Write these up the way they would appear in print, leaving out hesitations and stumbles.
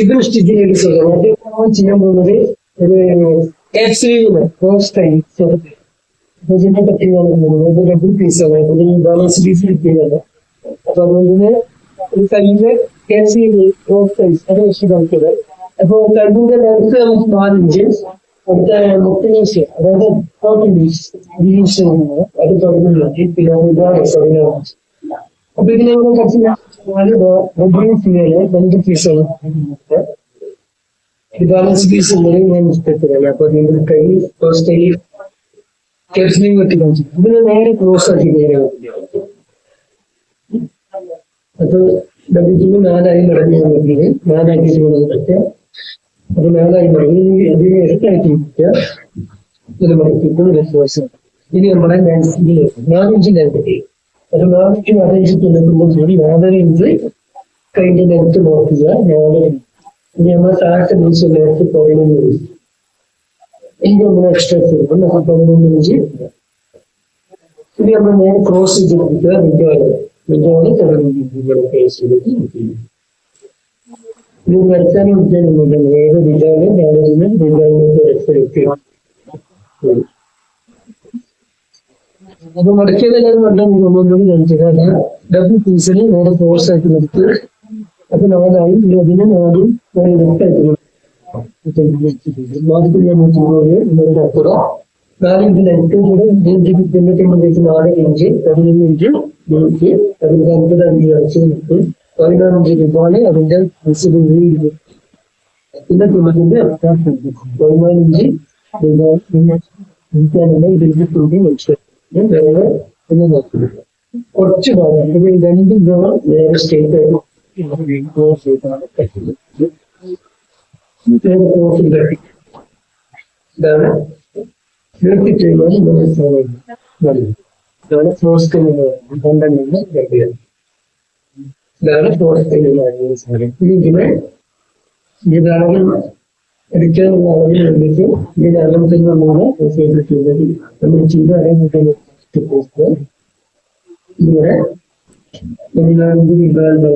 ഇത് സ്റ്റിച്ചിങ് ചെയ്യാം. അത് നമ്മൾ ചെയ്യാൻ പോകുന്നത് ഒരു എഫ് സ്ലീവിന് ഫസ്റ്റ് ടൈം ചെറുത്. അപ്പൊ ഇതിനെ പറ്റിയാണ് ഇത് ഡബിൾ പീസാണ്. ഒരു ബാലൻസ് പീസ് കിട്ടിയതല്ല. അപ്പൊ അതുകൊണ്ട് ഒരു കയ്യില് എഫ് സ്ലീവ് ക്രോസ് സൈസ് അത് വെച്ച് കളിച്ചത്. അപ്പൊ കല്ലിന്റെ ലെങ്ത് നമുക്ക് 4 ഇഞ്ച്. അടുത്ത മുപ്പത് അതായത് 40 അത് തുടങ്ങുന്നുണ്ട്. പിന്നെ അപ്പൊ ഇതിനെ രണ്ട് പീസാണ്. ബാലൻസ് പീസ് ഉള്ളത് ഞാൻ ഇഷ്ടപ്പെടില്ല. അപ്പൊ നിങ്ങൾ കൈ ഫസ്റ്റ് കൈ കെർസ്ലിംഗ് വെട്ടി കാണിച്ചു. ഇതിനെ നേരെ ക്ലോസ് ആക്കി നേരെ അപ്പൊ ഡബിൾ 4 മടങ്ങി വന്നിട്ടുണ്ട്. 4 പറ്റുക. അത് 4 മടങ്ങി ഇതിനെ എട്ടാക്കി പറ്റുക. ഇത് മടക്കിയിട്ട് ഇനി നമ്മളെ 4 ഇഞ്ച് ലെങ്ത് ഒരു 4 ഇഞ്ച് 4 ഇഞ്ച് തുന്നുമ്പോൾ കൂടി 4 ഇഞ്ച് കൈന്റെ ലെങ്ത് നോക്കുക. 4 ഇനി നമ്മൾ താഴത്തെ ഇഞ്ച് ലെങ്ത് 11 ഇഞ്ച് ഇനി നമ്മൾ എക്സ്ട്രാ കൊടുക്കും. നമ്മൾ 11 ഇഞ്ച് ഇനി നമ്മൾ നേരെ ക്രോസ് ചെയ്ത് കൊടുക്കുക. വിജോണ് 11 ഫേസ് ചെയ്തിട്ട് ഇത് വരച്ചാനും ഉദ്ദേശിക്കുന്നുണ്ട്. ഏത് വിജാണ് ഞാനിന്ന് വിജാനിലേക്ക് വരച്ചെടുക്കുക. അപ്പൊ മടക്കിയതെല്ലാം കണ്ടെങ്കിൽ ഡബിൾ പീസിന് നേരെ ഫോഴ്സ് ആക്കി നിർത്തി. അപ്പൊ 4 അതിന് 4 അപ്പുറം 4 ഇഞ്ച് ലെങ്ത് കൂടെ 4 ഇഞ്ച് 11 ഇഞ്ച് നീക്കി അതിന്റെ 50 അഞ്ച് അടിച്ച് നിർത്തി 14 ഇഞ്ച് രൂപയാണ് അതിന്റെ പിന്നെ തുണത്തിന്റെ 14 ഇഞ്ച് ഇതിന്റെ തുണി വെച്ച് കുറച്ച് ഭാഗം ഇപ്പൊ 2 ഭാഗം നേരെ സ്റ്റേറ്റ് ആയിട്ട് ഇതാണ് നിർത്തി ചെയ്യുന്നത്. ഇതാണ് ഫോഴ്സ് കൈന്ന് ഇതാണ് ഫോഴ്സ് കൈന്ന്. ഇതിനെ ഇതാണെങ്കിൽ എടുക്കാനുള്ള അളവിൽ വേണ്ടിയിട്ട് ഇതിന്റെ അളവിൽ നമ്മൾ ചെയ്തിട്ടുള്ളത് നമ്മൾ ചെയ്ത അറിയാൻ ഇങ്ങനെ 14 വിഭാഗം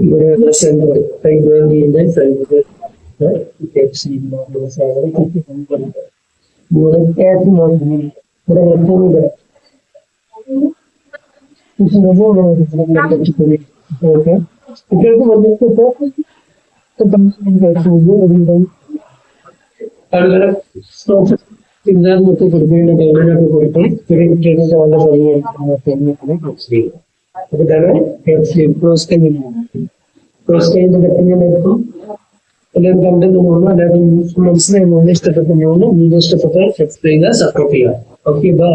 ഇവിടെ സെന്റർ കൈവേണ്ടിന്റെ സെന്റർ കുട്ടികൾക്ക് ആളുകളെ പിന്നാമൊക്കെ കൊടുക്കേണ്ട കൈകളൊക്കെ കൊടുക്കും. ചെറിയ കുട്ടികൾക്ക് വളരെ ഭംഗിയായിട്ട് അതാണ് ക്രോസ് കൈന്റെ കട്ടിങ്ങെടുക്കും. എല്ലാം കണ്ടെന്ന് തോന്നുന്നു. അല്ലാതെ മനസ്സിലായി ഇഷ്ടപ്പെട്ട വീഡിയോ ഇഷ്ടപ്പെട്ട സബ്സ്ക്രൈബ് ചെയ്യുക, സപ്പോർട്ട് ചെയ്യുക. Okay bye.